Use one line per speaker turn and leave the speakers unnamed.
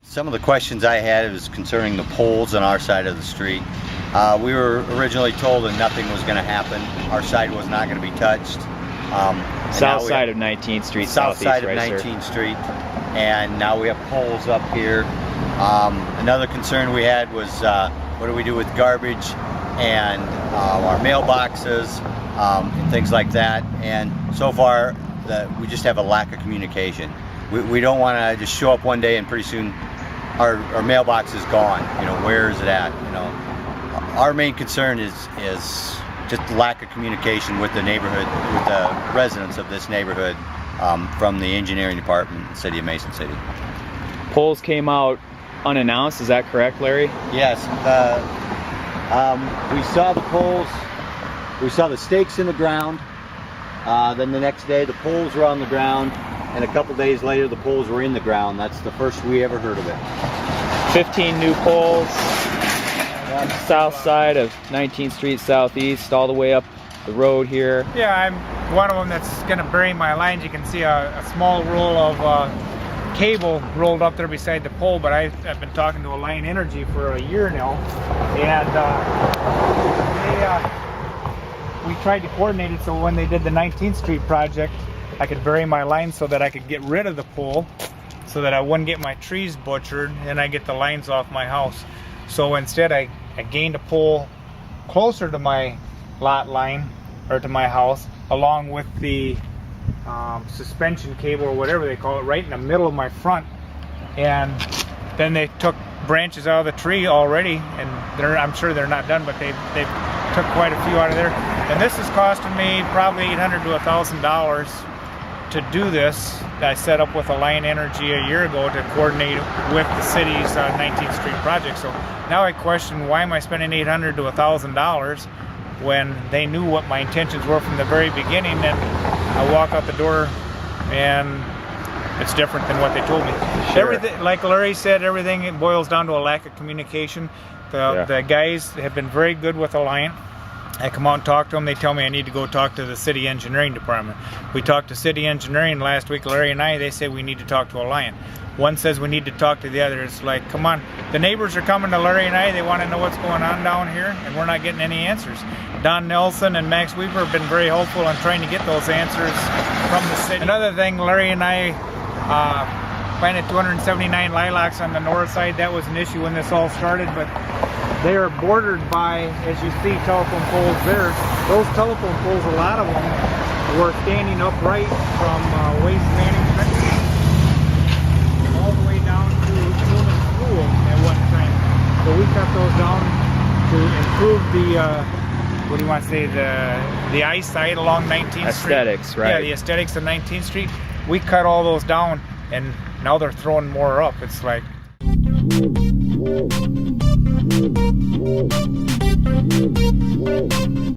Some of the questions I had was concerning the poles on our side of the street. We were originally told that nothing was going to happen. Our side was not going to be touched.
South side of 19th Street,
south side of
right,
19th Street, and now we have poles up here. Another concern we had was what do we do with garbage and our mailboxes and things like that. And so far, we just have a lack of communication. We don't want to just show up one day and pretty soon our mailbox is gone. You know, where is it at? You know, our main concern is just lack of communication with the neighborhood, with the residents of this neighborhood, from the engineering department in the city of Mason City.
Poles came out unannounced, is that correct, Larry?
Yes, we saw the poles, we saw the stakes in the ground, then the next day the poles were on the ground, and a couple days later the poles were in the ground. That's the first we ever heard of it.
15 new poles on the south side of 19th Street Southeast, all the way up the road here.
Yeah, I'm one of them that's going to bury my lines. You can see a small roll of cable rolled up there beside the pole, but I've been talking to Alliant Energy for a year now, and we tried to coordinate it so when they did the 19th Street project, I could bury my lines so that I could get rid of the pole, so that I wouldn't get my trees butchered and I get the lines off my house. So instead I gained a pole closer to my lot line, or to my house, along with the suspension cable or whatever they call it, right in the middle of my front. And then they took branches out of the tree already, and I'm sure they're not done, but they took quite a few out of there. And this is costing me probably $800 to $1,000 to do this. I set up with Alliant Energy a year ago to coordinate with the city's 19th Street project. So now I question, why am I spending $800 to $1,000 when they knew what my intentions were from the very beginning? And I walk out the door and it's different than what they told me. Sure. Everything, like Larry said, everything boils down to a lack of communication. The guys have been very good with Alliant. I come out and talk to them, they tell me I need to go talk to the city engineering department. We talked to city engineering last week, Larry and I, they say we need to talk to Alliant. One says we need to talk to the other. It's like, come on, the neighbors are coming to Larry and I, they want to know what's going on down here, and we're not getting any answers. Don Nelson and Max Weaver have been very helpful in trying to get those answers from the city. Another thing, Larry and I planted 279 lilacs on the north side. That was an issue when this all started, but they are bordered by, as you see, telephone poles there. Those telephone poles, a lot of them were standing upright from waste management all the way down to Newman School at one time. So we cut those down to improve the, what do you want to say, the eyesight along 19th Street.
Aesthetics, right?
Yeah, the aesthetics of 19th Street. We cut all those down, and now they're throwing more up. It's like...